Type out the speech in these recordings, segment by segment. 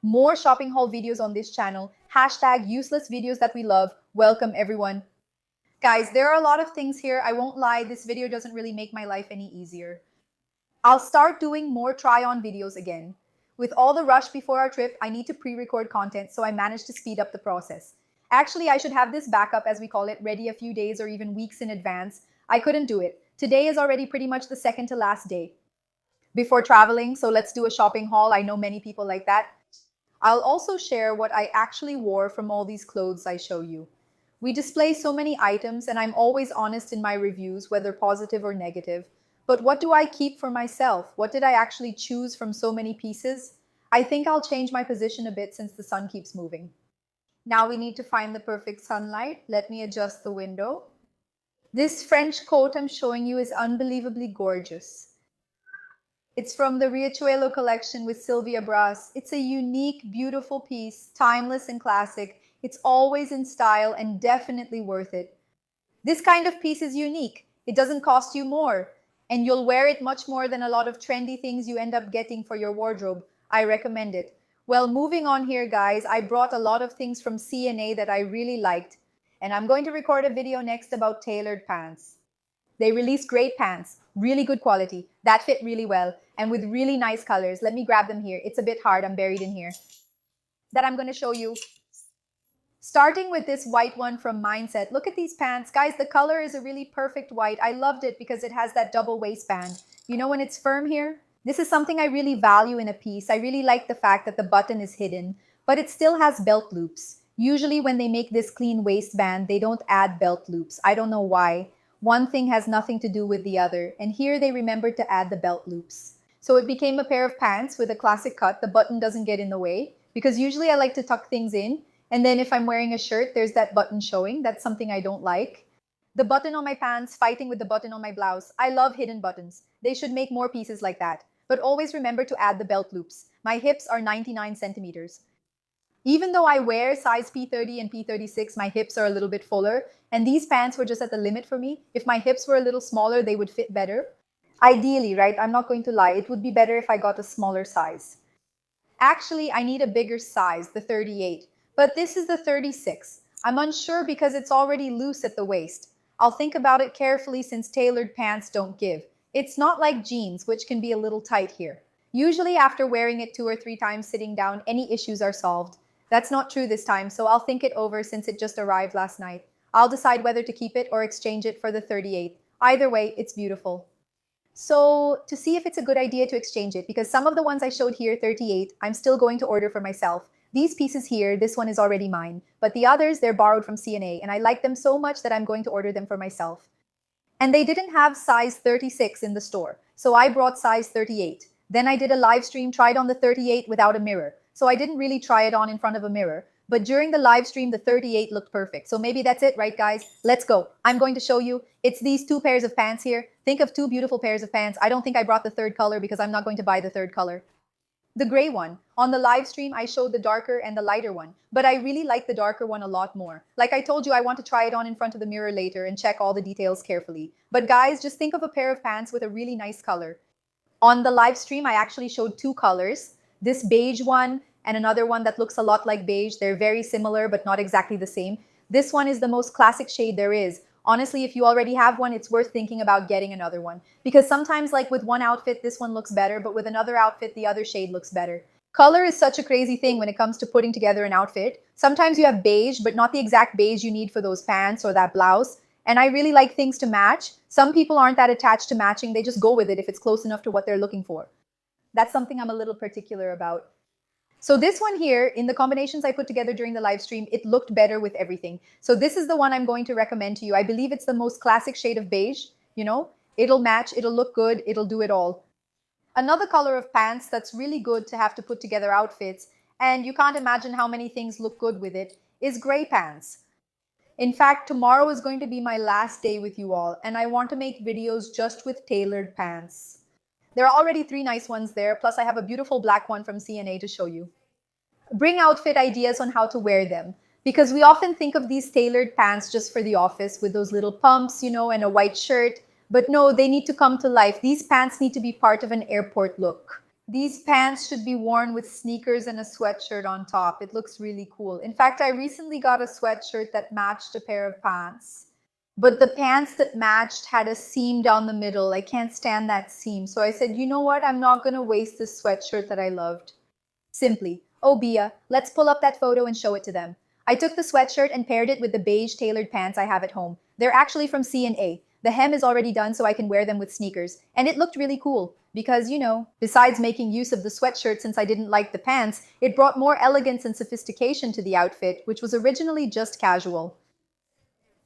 More shopping haul videos on this channel. Hashtag useless videos that we love. Welcome everyone. Guys, there are a lot of things here. I won't lie, this video doesn't really make my life any easier. I'll start doing more try-on videos again. With all the rush before our trip, I need to pre-record content, so I managed to speed up the process. Actually, I should have this backup, as we call it, ready a few days or even weeks in advance. I couldn't do it. Today is already pretty much the second to last day before traveling, so let's do a shopping haul. I know many people like that. I'll also share what I actually wore from all these clothes I show you. We display so many items, and I'm always honest in my reviews, whether positive or negative. But what do I keep for myself? What did I actually choose from so many pieces? I think I'll change my position a bit since the sun keeps moving. Now we need to find the perfect sunlight. Let me adjust the window. This French coat I'm showing you is unbelievably gorgeous. It's from the Riachuelo collection with Sylvia Brass. It's a unique, beautiful piece, timeless and classic. It's always in style and definitely worth it. This kind of piece is unique. It doesn't cost you more, and you'll wear it much more than a lot of trendy things you end up getting for your wardrobe. I recommend it. Well, moving on here, guys, I brought a lot of things from C&A that I really liked, and I'm going to record a video next about tailored pants. They released great pants, really good quality, that fit really well, and with really nice colors. Let me grab them here. It's a bit hard, I'm buried in here. That I'm going to show you. Starting with this white one from Mindset. Look at these pants. Guys, the color is a really perfect white. I loved it because it has that double waistband. You know when it's firm here? This is something I really value in a piece. I really like the fact that the button is hidden, but it still has belt loops. Usually when they make this clean waistband, they don't add belt loops. I don't know why. One thing has nothing to do with the other, and here they remembered to add the belt loops. So it became a pair of pants with a classic cut. The button doesn't get in the way, because usually I like to tuck things in, and then if I'm wearing a shirt, there's that button showing. That's something I don't like. The button on my pants fighting with the button on my blouse. I love hidden buttons. They should make more pieces like that. But always remember to add the belt loops. My hips are 99 centimeters. Even though I wear size P30 and P36, my hips are a little bit fuller, and these pants were just at the limit for me. If my hips were a little smaller, they would fit better. Ideally, right? I'm not going to lie. It would be better if I got a smaller size. Actually, I need a bigger size, the 38. But this is the 36. I'm unsure because it's already loose at the waist. I'll think about it carefully since tailored pants don't give. It's not like jeans, which can be a little tight here. Usually after wearing it 2 or 3 times sitting down, any issues are solved. That's not true this time, so I'll think it over since it just arrived last night. I'll decide whether to keep it or exchange it for the 38. Either way, it's beautiful. So, to see if it's a good idea to exchange it, because some of the ones I showed here, 38, I'm still going to order for myself. These pieces here, this one is already mine, but the others, they're borrowed from C&A, and I like them so much that I'm going to order them for myself. And they didn't have size 36 in the store, so I brought size 38. Then I did a live stream, tried on the 38 without a mirror. So I didn't really try it on in front of a mirror, but during the live stream, the 38 looked perfect. So maybe that's it, right guys? Let's go. I'm going to show you. It's these 2 pairs of pants here. Think of 2 beautiful pairs of pants. I don't think I brought the third color because I'm not going to buy the third color. The gray one. On the live stream, I showed the darker and the lighter one, but I really like the darker one a lot more. Like I told you, I want to try it on in front of the mirror later and check all the details carefully. But guys, just think of a pair of pants with a really nice color. On the live stream, I actually showed 2 colors. This beige one and another one that looks a lot like beige. They're very similar, but not exactly the same. This one is the most classic shade there is. Honestly, if you already have one, it's worth thinking about getting another one. Because sometimes, like with one outfit, this one looks better, but with another outfit, the other shade looks better. Color is such a crazy thing when it comes to putting together an outfit. Sometimes you have beige, but not the exact beige you need for those pants or that blouse. And I really like things to match. Some people aren't that attached to matching. They just go with it if it's close enough to what they're looking for. That's something I'm a little particular about. So this one here, in the combinations I put together during the live stream, it looked better with everything. So this is the one I'm going to recommend to you. I believe it's the most classic shade of beige, you know? It'll match, it'll look good, it'll do it all. Another color of pants that's really good to have to put together outfits, and you can't imagine how many things look good with it, is gray pants. In fact, tomorrow is going to be my last day with you all, and I want to make videos just with tailored pants. There are already 3 nice ones there, plus I have a beautiful black one from C&A to show you. Bring outfit ideas on how to wear them, because we often think of these tailored pants just for the office with those little pumps, you know, and a white shirt. But no, they need to come to life. These pants need to be part of an airport look. These pants should be worn with sneakers and a sweatshirt on top. It looks really cool. In fact, I recently got a sweatshirt that matched a pair of pants. But the pants that matched had a seam down the middle. I can't stand that seam. So I said, you know what? I'm not going to waste this sweatshirt that I loved. Simply, oh Bia, let's pull up that photo and show it to them. I took the sweatshirt and paired it with the beige tailored pants I have at home. They're actually from C&A. The hem is already done so I can wear them with sneakers. And it looked really cool. Because, besides making use of the sweatshirt since I didn't like the pants, it brought more elegance and sophistication to the outfit, which was originally just casual.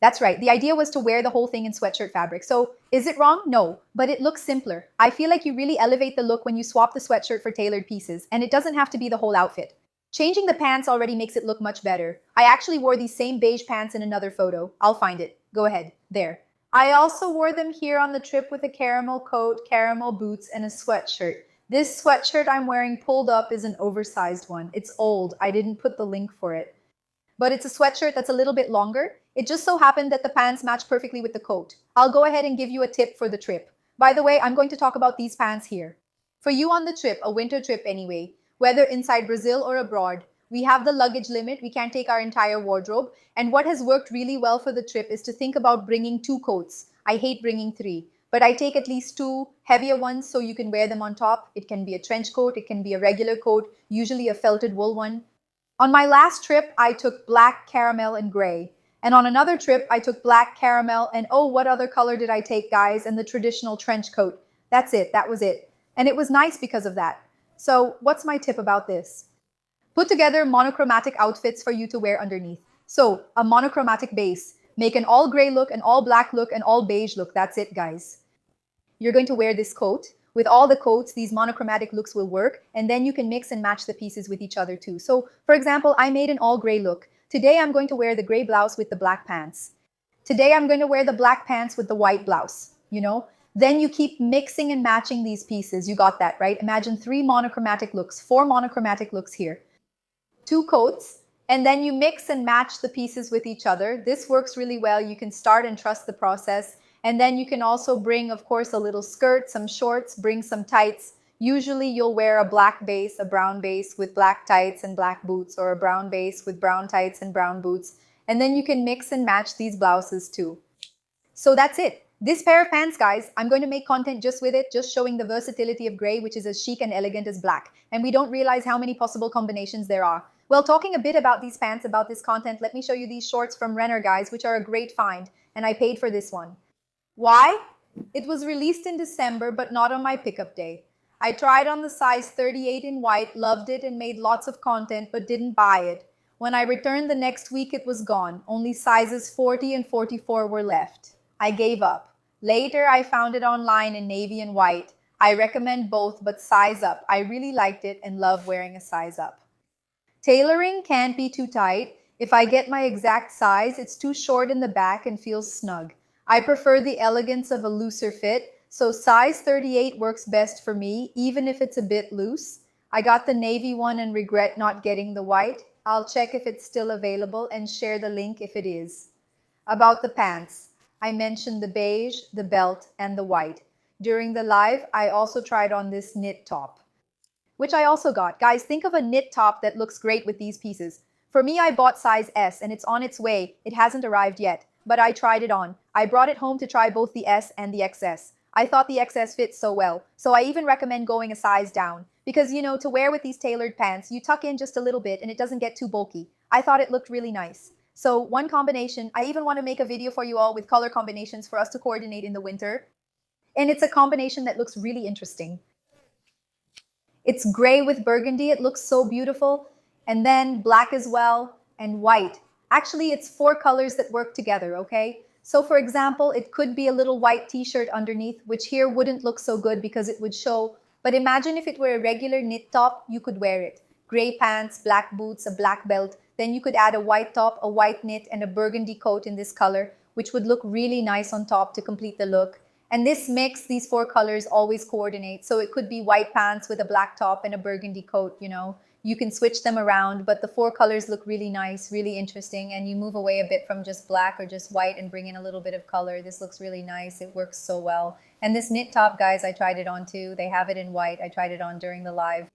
That's right. The idea was to wear the whole thing in sweatshirt fabric. So, is it wrong? No, but it looks simpler. I feel like you really elevate the look when you swap the sweatshirt for tailored pieces, and it doesn't have to be the whole outfit. Changing the pants already makes it look much better. I actually wore these same beige pants in another photo. I'll find it. Go ahead. There. I also wore them here on the trip with a caramel coat, caramel boots, and a sweatshirt. This sweatshirt I'm wearing pulled up is an oversized one. It's old. I didn't put the link for it. But it's a sweatshirt that's a little bit longer. It just so happened that the pants match perfectly with the coat. I'll go ahead and give you a tip for the trip. By the way, I'm going to talk about these pants here. For you on the trip, a winter trip anyway, whether inside Brazil or abroad, we have the luggage limit. We can't take our entire wardrobe. And what has worked really well for the trip is to think about bringing 2 coats. I hate bringing 3, but I take at least 2 heavier ones so you can wear them on top. It can be a trench coat, it can be a regular coat, usually a felted wool one. On my last trip, I took black, caramel, and gray. And on another trip, I took black, caramel, and oh, what other color did I take, guys? And the traditional trench coat. That's it. That was it. And it was nice because of that. So what's my tip about this? Put together monochromatic outfits for you to wear underneath. So a monochromatic base. Make an all gray look, an all black look, an all beige look. That's it, guys. You're going to wear this coat. With all the coats, these monochromatic looks will work, and then you can mix and match the pieces with each other too. So, for example, I made an all gray look. Today I'm going to wear the gray blouse with the black pants. Today I'm going to wear the black pants with the white blouse, Then you keep mixing and matching these pieces. You got that, right? Imagine 3 monochromatic looks, 4 monochromatic looks here. 2 coats, and then you mix and match the pieces with each other. This works really well. You can start and trust the process. And then you can also bring, of course, a little skirt, some shorts, bring some tights. Usually you'll wear a black base, a brown base with black tights and black boots, or a brown base with brown tights and brown boots. And then you can mix and match these blouses too. So that's it. This pair of pants, guys, I'm going to make content just with it, just showing the versatility of gray, which is as chic and elegant as black. And we don't realize how many possible combinations there are. Well, talking a bit about these pants, about this content, let me show you these shorts from Renner, guys, which are a great find. And I paid for this one. Why? It was released in December, but not on my pickup day. I tried on the size 38 in white, loved it, and made lots of content, but didn't buy it. When I returned the next week, it was gone. Only sizes 40 and 44 were left. I gave up. Later, I found it online in navy and white. I recommend both, but size up. I really liked it and love wearing a size up. Tailoring can't be too tight. If I get my exact size, it's too short in the back and feels snug. I prefer the elegance of a looser fit, so size 38 works best for me, even if it's a bit loose. I got the navy one and regret not getting the white. I'll check if it's still available and share the link if it is. About the pants, I mentioned the beige, the belt, and the white. During the live, I also tried on this knit top, which I also got. Guys, think of a knit top that looks great with these pieces. For me, I bought size S and it's on its way. It hasn't arrived yet, but I tried it on. I brought it home to try both the S and the XS. I thought the XS fits so well, so I even recommend going a size down. Because, to wear with these tailored pants, you tuck in just a little bit and it doesn't get too bulky. I thought it looked really nice. So one combination, I even want to make a video for you all with color combinations for us to coordinate in the winter. And it's a combination that looks really interesting. It's gray with burgundy. It looks so beautiful. And then black as well and white. Actually, it's 4 colors that work together, okay? So for example, it could be a little white t-shirt underneath, which here wouldn't look so good because it would show. But imagine if it were a regular knit top, you could wear it. Gray pants, black boots, a black belt. Then you could add a white top, a white knit, and a burgundy coat in this color, which would look really nice on top to complete the look. And this mix, these 4 colors always coordinate. So it could be white pants with a black top and a burgundy coat, You can switch them around, but the four colors look really nice, really interesting, and you move away a bit from just black or just white and bring in a little bit of color. This looks really nice. It works so well. And this knit top, guys, I tried it on too. They have it in white. I tried it on during the live.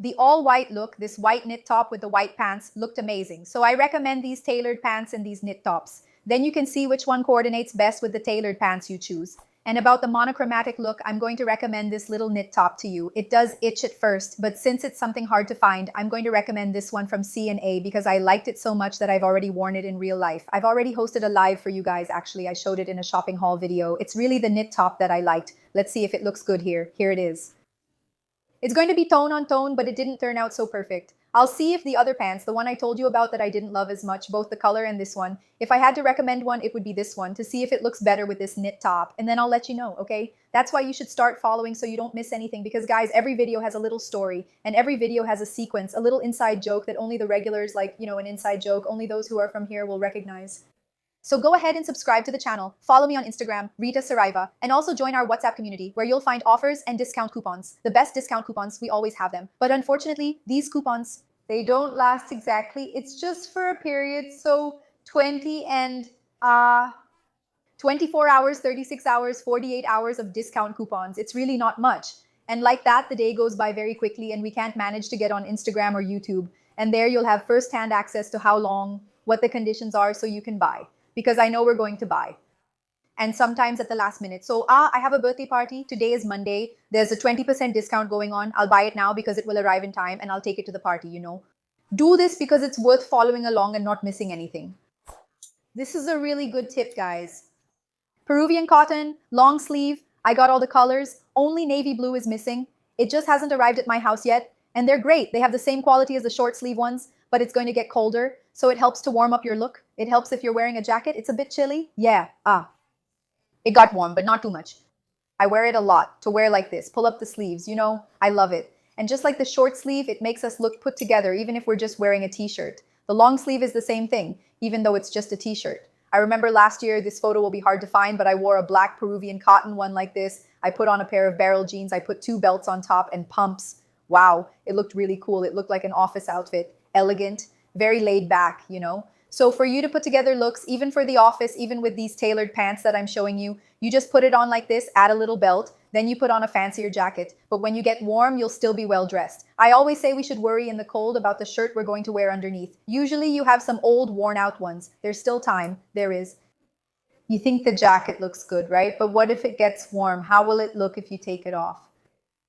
The all white look, this white knit top with the white pants, looked amazing. So I recommend these tailored pants and these knit tops. Then you can see which one coordinates best with the tailored pants you choose. And about the monochromatic look, I'm going to recommend this little knit top to you. It does itch at first, but since it's something hard to find, I'm going to recommend this one from C&A because I liked it so much that I've already worn it in real life. I've already hosted a live for you guys, actually. I showed it in a shopping haul video. It's really the knit top that I liked. Let's see if it looks good here. Here it is. It's going to be tone on tone, but it didn't turn out so perfect. I'll see if the other pants, the one I told you about that I didn't love as much, both the color and this one, if I had to recommend one, it would be this one to see if it looks better with this knit top. And then I'll let you know, okay? That's why you should start following so you don't miss anything because guys, every video has a little story and every video has a sequence, a little inside joke that only the regulars, like, an inside joke, only those who are from here will recognize. So go ahead and subscribe to the channel, follow me on Instagram, Rita Saraiva, and also join our WhatsApp community where you'll find offers and discount coupons. The best discount coupons, we always have them. But unfortunately, these coupons, they don't last exactly. It's just for a period, so 24 hours, 36 hours, 48 hours of discount coupons. It's really not much. And like that, the day goes by very quickly and we can't manage to get on Instagram or YouTube. And there you'll have first-hand access to how long, what the conditions are so you can buy. Because I know we're going to buy. And sometimes at the last minute. So, I have a birthday party. Today is Monday. There's a 20% discount going on. I'll buy it now because it will arrive in time and I'll take it to the party, Do this because it's worth following along and not missing anything. This is a really good tip, guys. Peruvian cotton, long sleeve. I got all the colors. Only navy blue is missing. It just hasn't arrived at my house yet. And they're great. They have the same quality as the short sleeve ones, but it's going to get colder. So it helps to warm up your look. It helps if you're wearing a jacket. It's a bit chilly. Yeah, it got warm, but not too much. I wear it a lot to wear like this. Pull up the sleeves, I love it. And just like the short sleeve, it makes us look put together, even if we're just wearing a t-shirt. The long sleeve is the same thing, even though it's just a t-shirt. I remember last year, this photo will be hard to find, but I wore a black Peruvian cotton one like this. I put on a pair of barrel jeans. I put 2 belts on top and pumps. Wow, it looked really cool. It looked like an office outfit, elegant, very laid back, So for you to put together looks, even for the office, even with these tailored pants that I'm showing you, you just put it on like this, add a little belt, then you put on a fancier jacket. But when you get warm, you'll still be well dressed. I always say we should worry in the cold about the shirt we're going to wear underneath. Usually you have some old worn out ones. There's still time. There is. You think the jacket looks good, right? But what if it gets warm? How will it look if you take it off?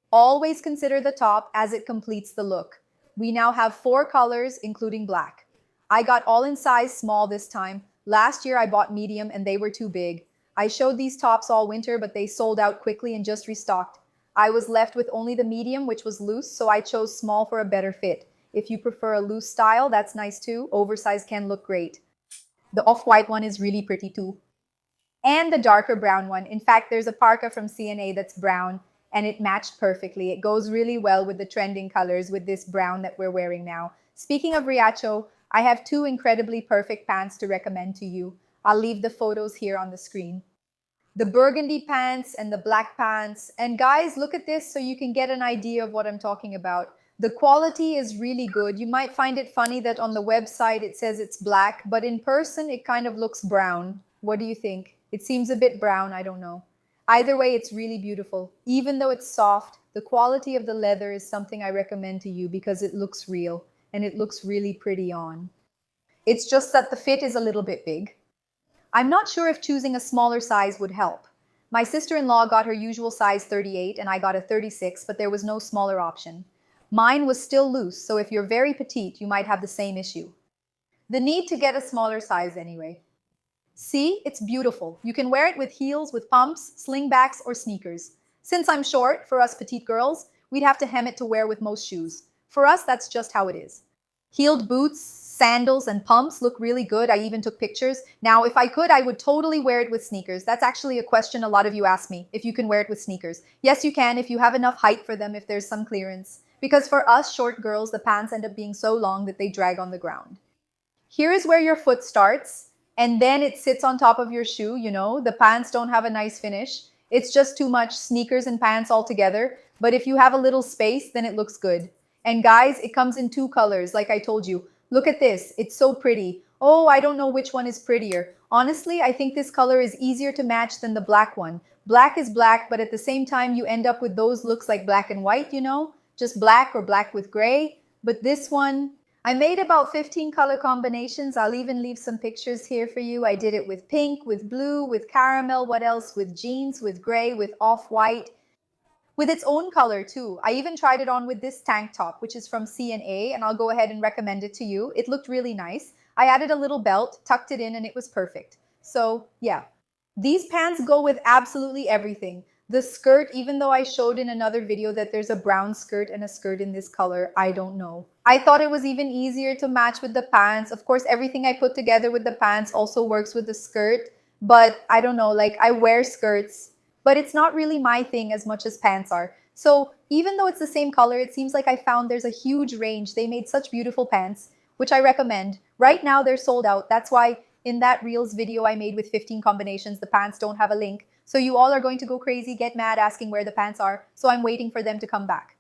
Always consider the top as it completes the look. We now have 4 colors, including black. I got all in size small this time. Last year I bought medium and they were too big. I showed these tops all winter, but they sold out quickly and just restocked. I was left with only the medium, which was loose, so I chose small for a better fit. If you prefer a loose style, that's nice too. Oversized can look great. The off-white one is really pretty too. And the darker brown one. In fact, there's a parka from C&A that's brown, and it matched perfectly. It goes really well with the trending colors with this brown that we're wearing now. Speaking of Riacho, I have 2 incredibly perfect pants to recommend to you. I'll leave the photos here on the screen. The burgundy pants and the black pants. And guys, look at this so you can get an idea of what I'm talking about. The quality is really good. You might find it funny that on the website it says it's black, but in person it kind of looks brown. What do you think? It seems a bit brown, I don't know. Either way, it's really beautiful. Even though it's soft, the quality of the leather is something I recommend to you because it looks real and it looks really pretty on. It's just that the fit is a little bit big. I'm not sure if choosing a smaller size would help. My sister-in-law got her usual size 38 and I got a 36, but there was no smaller option. Mine was still loose, so if you're very petite, you might have the same issue. The need to get a smaller size anyway. See, it's beautiful. You can wear it with heels, with pumps, slingbacks, or sneakers. Since I'm short, for us petite girls, we'd have to hem it to wear with most shoes. For us, that's just how it is. Heeled boots, sandals, and pumps look really good. I even took pictures. Now, if I could, I would totally wear it with sneakers. That's actually a question a lot of you ask me, if you can wear it with sneakers. Yes, you can if you have enough height for them, if there's some clearance. Because for us short girls, the pants end up being so long that they drag on the ground. Here is where your foot starts, and then it sits on top of your shoe, The pants don't have a nice finish. It's just too much sneakers and pants all together. But if you have a little space, then it looks good. And guys, it comes in two colors, like I told you. Look at this. It's so pretty. Oh, I don't know which one is prettier. Honestly, I think this color is easier to match than the black one. Black is black, but at the same time, you end up with those looks like black and white, you know? Just black or black with gray. But this one, I made about 15 color combinations. I'll even leave some pictures here for you. I did it with pink, with blue, with caramel, what else? With jeans, with gray, with off-white, with its own color too. I even tried it on with this tank top, which is from C&A, and I'll go ahead and recommend it to you. It looked really nice. I added a little belt, tucked it in, and it was perfect. So yeah, these pants go with absolutely everything. The skirt, even though I showed in another video that there's a brown skirt and a skirt in this color, I don't know. I thought it was even easier to match with the pants. Of course, everything I put together with the pants also works with the skirt, but I don't know, like I wear skirts, but it's not really my thing as much as pants are. So even though it's the same color, it seems like I found there's a huge range. They made such beautiful pants, which I recommend. Right now they're sold out. That's why in that Reels video I made with 15 combinations, the pants don't have a link. So you all are going to go crazy, get mad asking where the pants are. So I'm waiting for them to come back.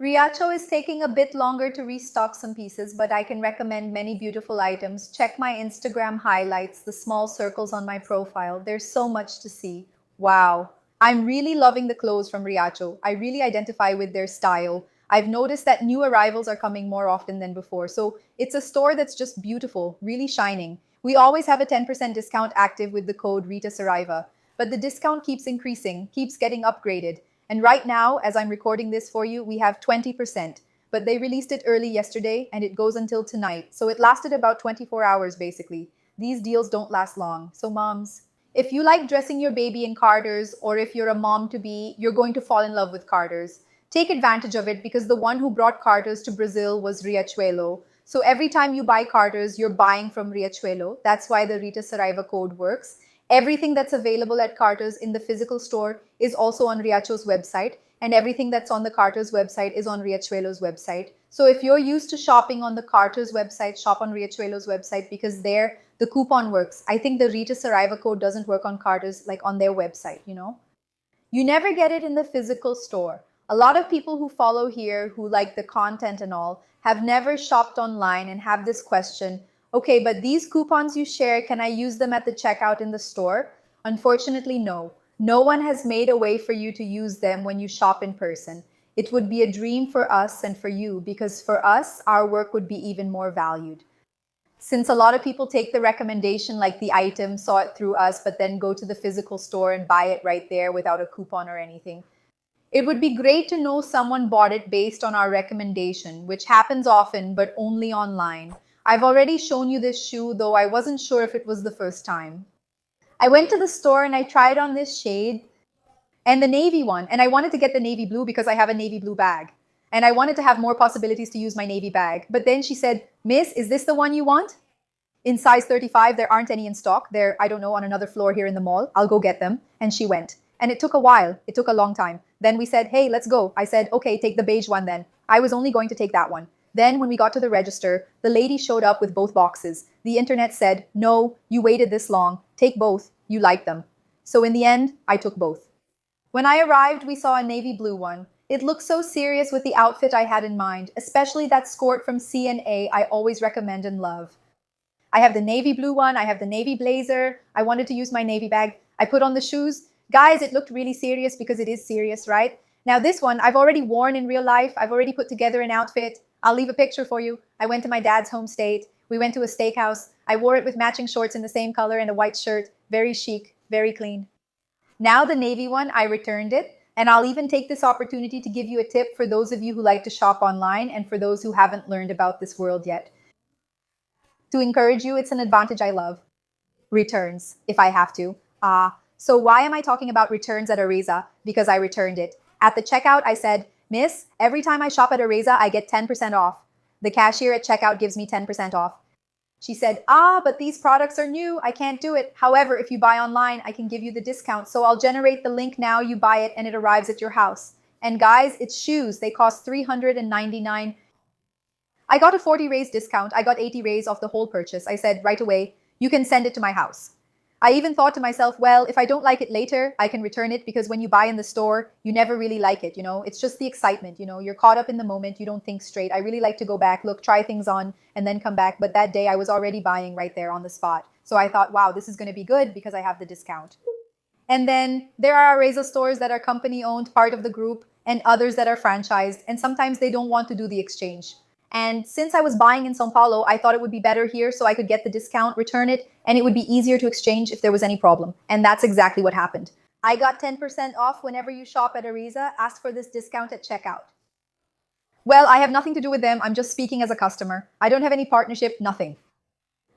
Riacho is taking a bit longer to restock some pieces, but I can recommend many beautiful items. Check my Instagram highlights, the small circles on my profile. There's so much to see. Wow. I'm really loving the clothes from Riacho. I really identify with their style. I've noticed that new arrivals are coming more often than before. So it's a store that's just beautiful, really shining. We always have a 10% discount active with the code Rita Saraiva, but the discount keeps increasing, keeps getting upgraded. And right now, as I'm recording this for you, we have 20%, but they released it early yesterday and it goes until tonight. So it lasted about 24 hours basically. These deals don't last long. So moms, if you like dressing your baby in Carter's, or if you're a mom to be, you're going to fall in love with Carter's. Take advantage of it because the one who brought Carter's to Brazil was Riachuelo. So every time you buy Carter's, you're buying from Riachuelo. That's why the Rita Saraiva code works. Everything that's available at Carter's in the physical store is also on Riacho's website, and everything that's on the Carter's website is on Riachuelo's website. So if you're used to shopping on the Carter's website, shop on Riachuelo's website because there the coupon works. I think the Rita Saraiva code doesn't work on Carter's, like on their website, you know? You never get it in the physical store. A lot of people who follow here, who like the content and all, have never shopped online and have this question, okay, but these coupons you share, can I use them at the checkout in the store? Unfortunately, no. No one has made a way for you to use them when you shop in person. It would be a dream for us and for you because for us, our work would be even more valued. Since a lot of people take the recommendation like the item, saw it through us, but then go to the physical store and buy it right there without a coupon or anything. It would be great to know someone bought it based on our recommendation, which happens often, but only online. I've already shown you this shoe, though I wasn't sure if it was the first time. I went to the store and I tried on this shade and the navy one, and I wanted to get the navy blue because I have a navy blue bag. And I wanted to have more possibilities to use my navy bag. But then she said, Miss, is this the one you want? In size 35, there aren't any in stock. They're, I don't know, on another floor here in the mall. I'll go get them. And she went. And it took a while. It took a long time. Then we said, hey, let's go. I said, okay, take the beige one then. I was only going to take that one. Then when we got to the register, the lady showed up with both boxes. The internet said, no, you waited this long. Take both. You like them. So in the end, I took both. When I arrived, we saw a navy blue one. It looked so serious with the outfit I had in mind, especially that skirt from C&A I always recommend and love. I have the navy blue one. I have the navy blazer. I wanted to use my navy bag. I put on the shoes. Guys, it looked really serious because it is serious, right? Now this one, I've already worn in real life. I've already put together an outfit. I'll leave a picture for you. I went to my dad's home state. We went to a steakhouse. I wore it with matching shorts in the same color and a white shirt. Very chic, very clean. Now the navy one, I returned it. And I'll even take this opportunity to give you a tip for those of you who like to shop online and for those who haven't learned about this world yet. To encourage you, it's an advantage I love. Returns, if I have to. So why am I talking about returns at Areza? Because I returned it. At the checkout, I said, Miss, every time I shop at Areza, I get 10% off. The cashier at checkout gives me 10% off. She said, but these products are new. I can't do it. However, if you buy online, I can give you the discount. So I'll generate the link now, you buy it, and it arrives at your house. And guys, it's shoes. They cost $399. I got a 40 raise discount. I got 80 raise off the whole purchase. I said right away, you can send it to my house. I even thought to myself, well, if I don't like it later, I can return it because when you buy in the store, you never really like it, It's just the excitement, You're caught up in the moment, you don't think straight. I really like to go back, look, try things on, and then come back. But that day I was already buying right there on the spot. So I thought, wow, this is going to be good because I have the discount. And then there are Areza stores that are company owned, part of the group, and others that are franchised. And sometimes they don't want to do the exchange. And since I was buying in Sao Paulo, I thought it would be better here so I could get the discount, return it, and it would be easier to exchange if there was any problem. And that's exactly what happened. I got 10% off whenever you shop at Areza. Ask for this discount at checkout. Well, I have nothing to do with them. I'm just speaking as a customer. I don't have any partnership, nothing.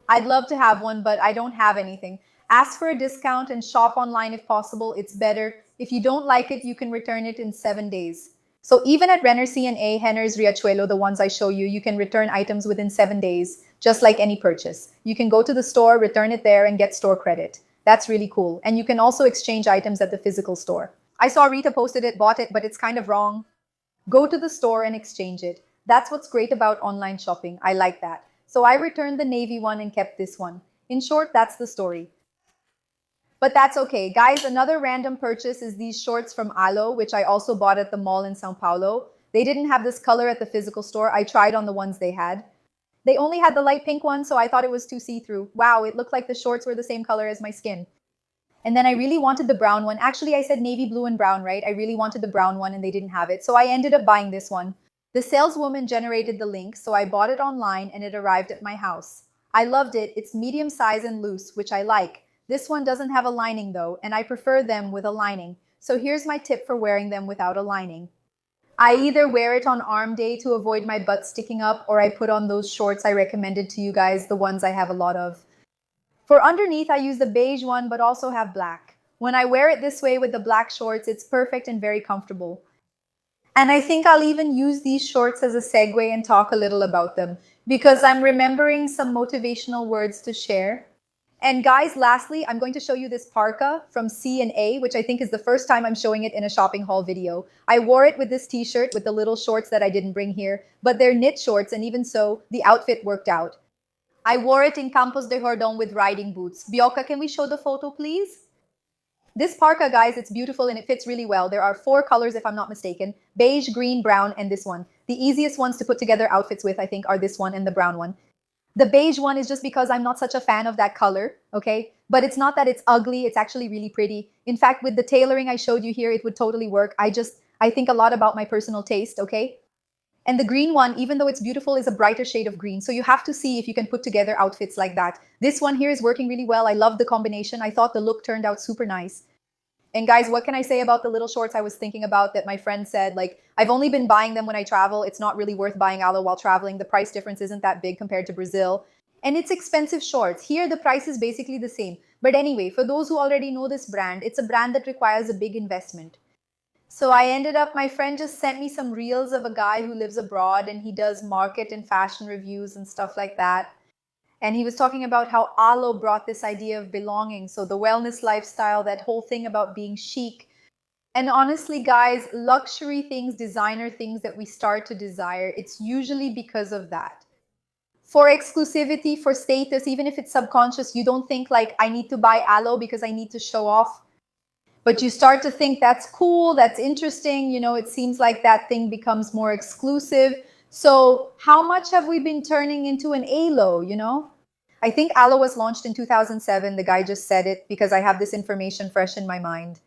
I'd love to have one, but I don't have anything. Ask for a discount and shop online if possible. It's better. If you don't like it, you can return it in 7 days. So even at Renner C&A, Henner's Riachuelo, the ones I show you, you can return items within 7 days, just like any purchase. You can go to the store, return it there, and get store credit. That's really cool. And you can also exchange items at the physical store. I saw Rita posted it, bought it, but it's kind of wrong. Go to the store and exchange it. That's what's great about online shopping. I like that. So I returned the navy one and kept this one. In short, that's the story. But that's okay. Guys, another random purchase is these shorts from Alo, which I also bought at the mall in Sao Paulo. They didn't have this color at the physical store. I tried on the ones they had. They only had the light pink one, so I thought it was too see-through. Wow, it looked like the shorts were the same color as my skin. And then I really wanted the brown one. Actually, I said navy blue and brown, right? I really wanted the brown one and they didn't have it. So I ended up buying this one. The saleswoman generated the link, so I bought it online and it arrived at my house. I loved it. It's medium size and loose, which I like. This one doesn't have a lining though, and I prefer them with a lining. So here's my tip for wearing them without a lining. I either wear it on arm day to avoid my butt sticking up, or I put on those shorts I recommended to you guys, the ones I have a lot of. For underneath, I use the beige one, but also have black. When I wear it this way with the black shorts, it's perfect and very comfortable. And I think I'll even use these shorts as a segue and talk a little about them, because I'm remembering some motivational words to share. And guys, lastly, I'm going to show you this parka from C&A, which I think is the first time I'm showing it in a shopping haul video. I wore it with this t-shirt with the little shorts that I didn't bring here, but they're knit shorts, and even so, the outfit worked out. I wore it in Campos de Jordão with riding boots. Bioka, can we show the photo, please? This parka, guys, it's beautiful and it fits really well. There are 4 colors, if I'm not mistaken: beige, green, brown, and this one. The easiest ones to put together outfits with, I think, are this one and the brown one. The beige one is just because I'm not such a fan of that color, okay? But it's not that it's ugly, it's actually really pretty. In fact, with the tailoring I showed you here, it would totally work. I think a lot about my personal taste, okay? And the green one, even though it's beautiful, is a brighter shade of green. So you have to see if you can put together outfits like that. This one here is working really well. I love the combination. I thought the look turned out super nice. And guys, what can I say about the little shorts I was thinking about that my friend said? Like, I've only been buying them when I travel. It's not really worth buying Alo while traveling. The price difference isn't that big compared to Brazil. And it's expensive shorts. Here, the price is basically the same. But anyway, for those who already know this brand, it's a brand that requires a big investment. So my friend just sent me some reels of a guy who lives abroad and he does market and fashion reviews and stuff like that. And he was talking about how Alo brought this idea of belonging. So the wellness lifestyle, that whole thing about being chic. And honestly, guys, luxury things, designer things that we start to desire, it's usually because of that. For exclusivity, for status, even if it's subconscious, you don't think like, I need to buy Alo because I need to show off. But you start to think that's cool, that's interesting, it seems like that thing becomes more exclusive. So how much have we been turning into an Alo, I think Alo was launched in 2007. The guy just said it because I have this information fresh in my mind.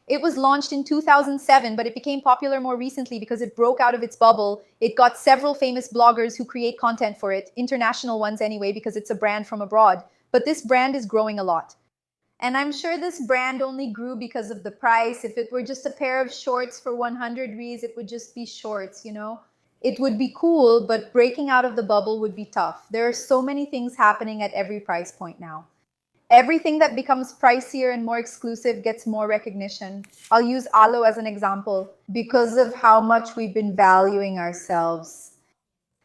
It was launched in 2007, but it became popular more recently because it broke out of its bubble. It got several famous bloggers who create content for it, international ones anyway, because it's a brand from abroad. But this brand is growing a lot. And I'm sure this brand only grew because of the price. If it were just a pair of shorts for 100 Ries, it would just be shorts, It would be cool, but breaking out of the bubble would be tough. There are so many things happening at every price point now. Everything that becomes pricier and more exclusive gets more recognition. I'll use Alo as an example because of how much we've been valuing ourselves.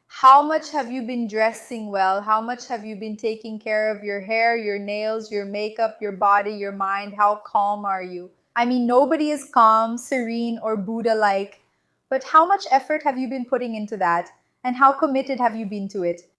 How much have you been dressing well? How much have you been taking care of your hair, your nails, your makeup, your body, your mind? How calm are you? I mean, nobody is calm, serene, or Buddha-like. But how much effort have you been putting into that? And how committed have you been to it?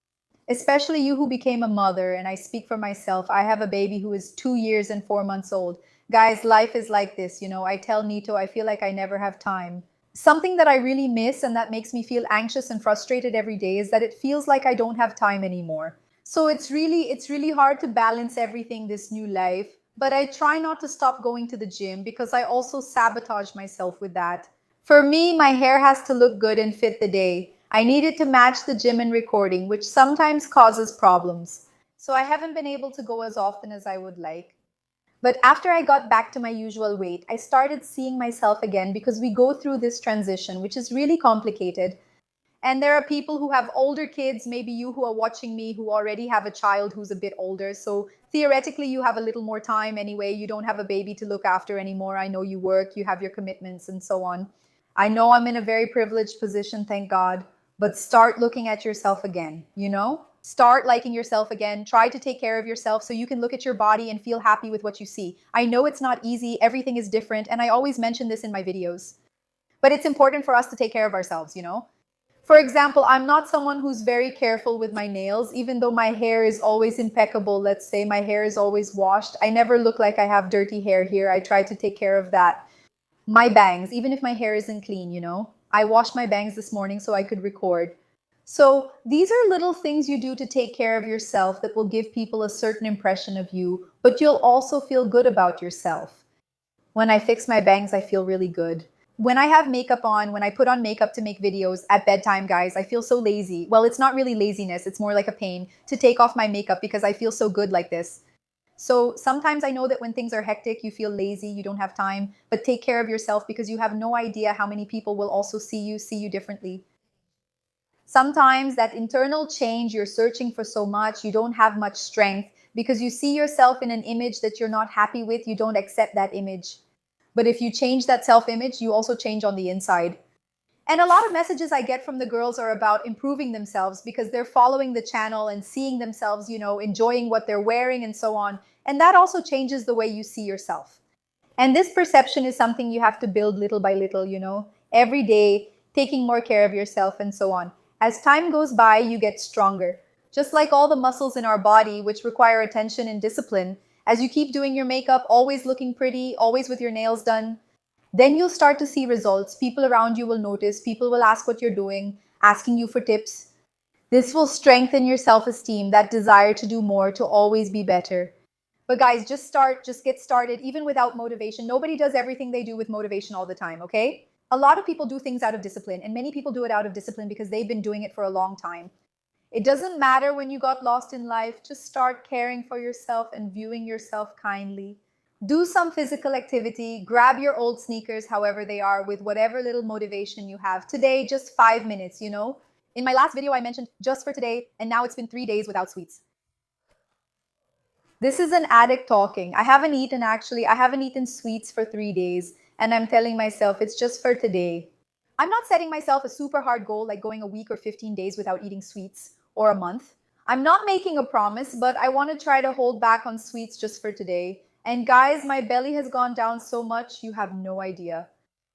Especially you who became a mother, and I speak for myself. I have a baby who is 2 years and 4 months old. Guys, life is like this, you know. I tell Nito, I feel like I never have time. Something that I really miss and that makes me feel anxious and frustrated every day is that it feels like I don't have time anymore. So it's really hard to balance everything this new life, but I try not to stop going to the gym because I also sabotage myself with that. For me, my hair has to look good and fit the day. I need it to match the gym and recording, which sometimes causes problems. So I haven't been able to go as often as I would like. But after I got back to my usual weight, I started seeing myself again because we go through this transition, which is really complicated. And there are people who have older kids, maybe you who are watching me, who already have a child who's a bit older. So theoretically, you have a little more time anyway. You don't have a baby to look after anymore. I know you work, you have your commitments, and so on. I know I'm in a very privileged position, thank God. But start looking at yourself again, you know? Start liking yourself again. Try to take care of yourself so you can look at your body and feel happy with what you see. I know it's not easy, everything is different, and I always mention this in my videos. But it's important for us to take care of ourselves, you know? For example, I'm not someone who's very careful with my nails, even though my hair is always impeccable. Let's say my hair is always washed. I never look like I have dirty hair here. I try to take care of that. My bangs, even if my hair isn't clean, you know, I washed my bangs this morning so I could record. So these are little things you do to take care of yourself that will give people a certain impression of you, but you'll also feel good about yourself. When I fix my bangs, I feel really good. When I have makeup on, when I put on makeup to make videos at bedtime, guys, I feel so lazy. Well, it's not really laziness, it's more like a pain to take off my makeup because I feel so good like this. So sometimes I know that when things are hectic, you feel lazy, you don't have time, but take care of yourself because you have no idea how many people will also see you differently. Sometimes that internal change you're searching for so much, you don't have much strength because you see yourself in an image that you're not happy with, you don't accept that image. But if you change that self image, you also change on the inside. And a lot of messages I get from the girls are about improving themselves because they're following the channel and seeing themselves, you know, enjoying what they're wearing and so on. And that also changes the way you see yourself. And this perception is something you have to build little by little, you know, every day, taking more care of yourself and so on. As time goes by, you get stronger. Just like all the muscles in our body, which require attention and discipline, as you keep doing your makeup, always looking pretty, always with your nails done, then you'll start to see results. People around you will notice, people will ask what you're doing, asking you for tips. This will strengthen your self esteem, that desire to do more, to always be better. But guys, just start, just get started, even without motivation. Nobody does everything they do with motivation all the time, okay? A lot of people do things out of discipline, and many people do it out of discipline because they've been doing it for a long time. It doesn't matter when you got lost in life, just start caring for yourself and viewing yourself kindly. Do some physical activity, grab your old sneakers, however they are, with whatever little motivation you have. Today, just 5 minutes, you know? In my last video, I mentioned just for today, and now it's been 3 days without sweets. This is an addict talking. I haven't eaten sweets for 3 days, and I'm telling myself it's just for today. I'm not setting myself a super hard goal like going a week or 15 days without eating sweets or a month. I'm not making a promise, but I want to try to hold back on sweets just for today. And guys, my belly has gone down so much, you have no idea.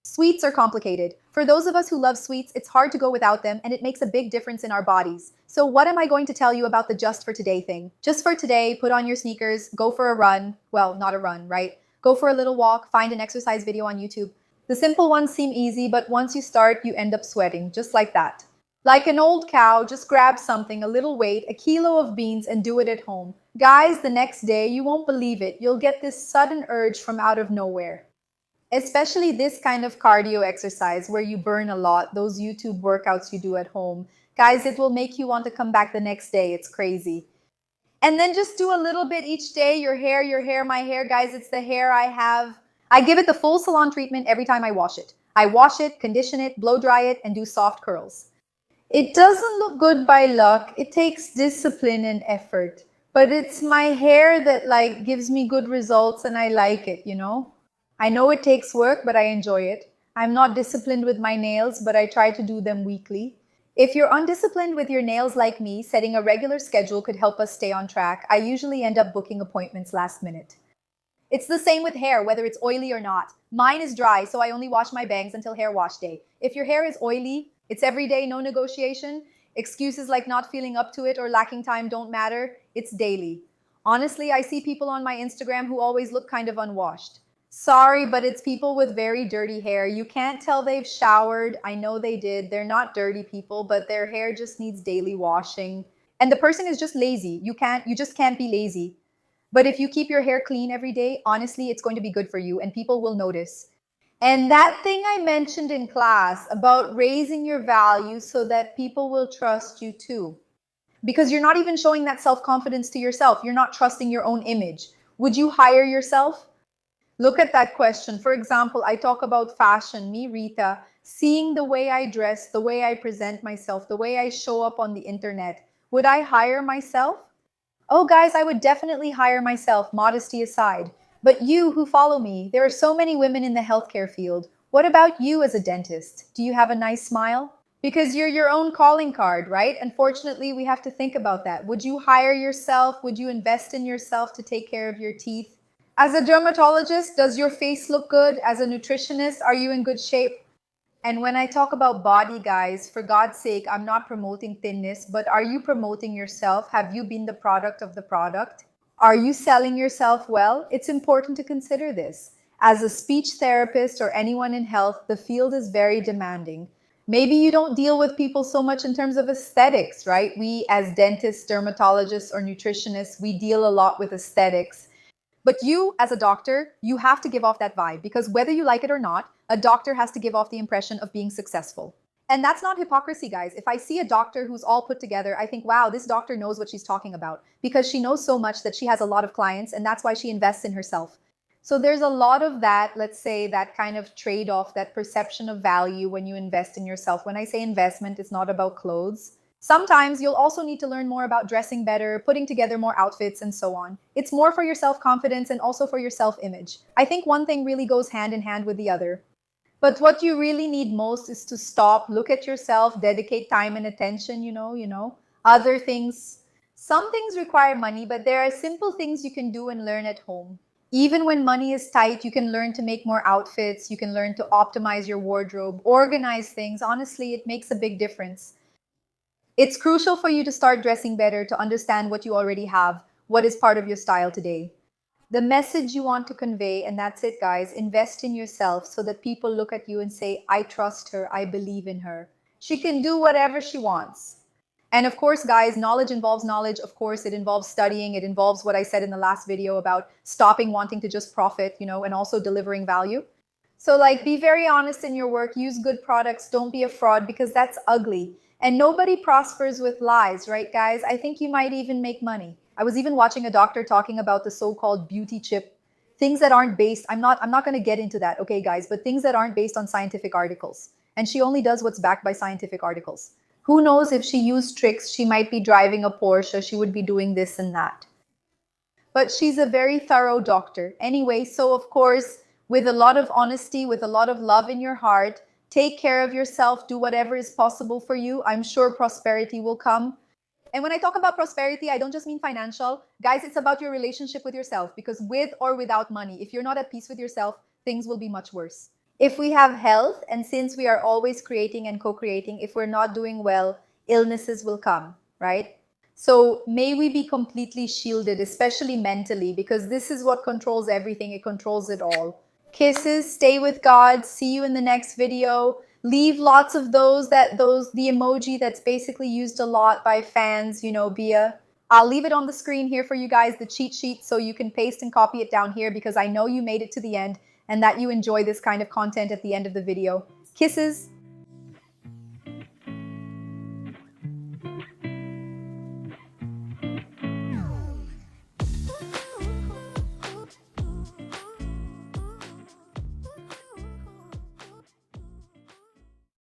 Sweets are complicated. For those of us who love sweets, it's hard to go without them, and it makes a big difference in our bodies. So what am I going to tell you about the just for today thing? Just for today, put on your sneakers, go for a run. Well, not a run, right? Go for a little walk, find an exercise video on YouTube. The simple ones seem easy, but once you start, you end up sweating, just like that. Like an old cow, just grab something, a little weight, a kilo of beans, and do it at home. Guys, the next day, you won't believe it. You'll get this sudden urge from out of nowhere. Especially this kind of cardio exercise where you burn a lot, those YouTube workouts you do at home. Guys, it will make you want to come back the next day. It's crazy. And then just do a little bit each day. Your hair, my hair. Guys, it's the hair I have. I give it the full salon treatment every time I wash it. I wash it, condition it, blow dry it, and do soft curls. It doesn't look good by luck. It takes discipline and effort. But it's my hair that like gives me good results and I like it, you know? I know it takes work, but I enjoy it. I'm not disciplined with my nails, but I try to do them weekly. If you're undisciplined with your nails like me, setting a regular schedule could help us stay on track. I usually end up booking appointments last minute. It's the same with hair, whether it's oily or not. Mine is dry, so I only wash my bangs until hair wash day. If your hair is oily, it's every day, no negotiation. Excuses like not feeling up to it or lacking time don't matter. It's daily. Honestly, I see people on my Instagram who always look kind of unwashed. Sorry, but it's people with very dirty hair. You can't tell they've showered. I know they did. They're not dirty people, but their hair just needs daily washing. And the person is just lazy. You just can't be lazy. But if you keep your hair clean every day, honestly, it's going to be good for you and people will notice. And that thing I mentioned in class about raising your value so that people will trust you too. Because you're not even showing that self-confidence to yourself. You're not trusting your own image. Would you hire yourself? Look at that question. For example, I talk about fashion, me, Rita, seeing the way I dress, the way I present myself, the way I show up on the internet. Would I hire myself? Oh, guys, I would definitely hire myself, modesty aside. But you who follow me, there are so many women in the healthcare field. What about you as a dentist? Do you have a nice smile? Because you're your own calling card, right? Unfortunately, we have to think about that. Would you hire yourself? Would you invest in yourself to take care of your teeth? As a dermatologist, does your face look good? As a nutritionist, are you in good shape? And when I talk about body, guys, for God's sake, I'm not promoting thinness, but are you promoting yourself? Have you been the product of the product? Are you selling yourself well? It's important to consider this. As a speech therapist or anyone in health, the field is very demanding. Maybe you don't deal with people so much in terms of aesthetics, right? We as dentists, dermatologists, or nutritionists, we deal a lot with aesthetics. But you, as a doctor, you have to give off that vibe because whether you like it or not, a doctor has to give off the impression of being successful. And that's not hypocrisy, guys. If I see a doctor who's all put together, I think, wow, this doctor knows what she's talking about because she knows so much that she has a lot of clients and that's why she invests in herself. So there's a lot of that, let's say, that kind of trade-off, that perception of value when you invest in yourself. When I say investment, it's not about clothes. Sometimes you'll also need to learn more about dressing better, putting together more outfits, and so on. It's more for your self-confidence and also for your self-image. I think one thing really goes hand in hand with the other. But what you really need most is to stop, look at yourself, dedicate time and attention, other things. Some things require money, but there are simple things you can do and learn at home. Even when money is tight, you can learn to make more outfits, you can learn to optimize your wardrobe, organize things. Honestly, it makes a big difference. It's crucial for you to start dressing better, to understand what you already have, what is part of your style today. The message you want to convey, and that's it, guys, invest in yourself so that people look at you and say, I trust her, I believe in her. She can do whatever she wants. And of course, guys, knowledge involves knowledge. Of course, it involves studying. It involves what I said in the last video about stopping wanting to just profit, and also delivering value. So be very honest in your work, use good products, don't be a fraud because that's ugly. And nobody prospers with lies, right, guys? I think you might even make money. I was even watching a doctor talking about the so-called beauty chip, things that aren't based, I'm not going to get into that, okay, guys, but things that aren't based on scientific articles. And she only does what's backed by scientific articles. Who knows if she used tricks, she might be driving a Porsche, she would be doing this and that. But she's a very thorough doctor. Anyway, so of course, with a lot of honesty, with a lot of love in your heart, take care of yourself, do whatever is possible for you. I'm sure prosperity will come. And when I talk about prosperity, I don't just mean financial. Guys, it's about your relationship with yourself because with or without money, if you're not at peace with yourself, things will be much worse. If we have health, and since we are always creating and co-creating, if we're not doing well, illnesses will come, right? So may we be completely shielded, especially mentally, because this is what controls everything. It controls it all. Kisses, stay with God. See you in the next video. Leave lots of the emoji that's basically used a lot by fans, I'll leave it on the screen here for you guys, the cheat sheet, so you can paste and copy it down here because I know you made it to the end and that you enjoy this kind of content at the end of the video. Kisses.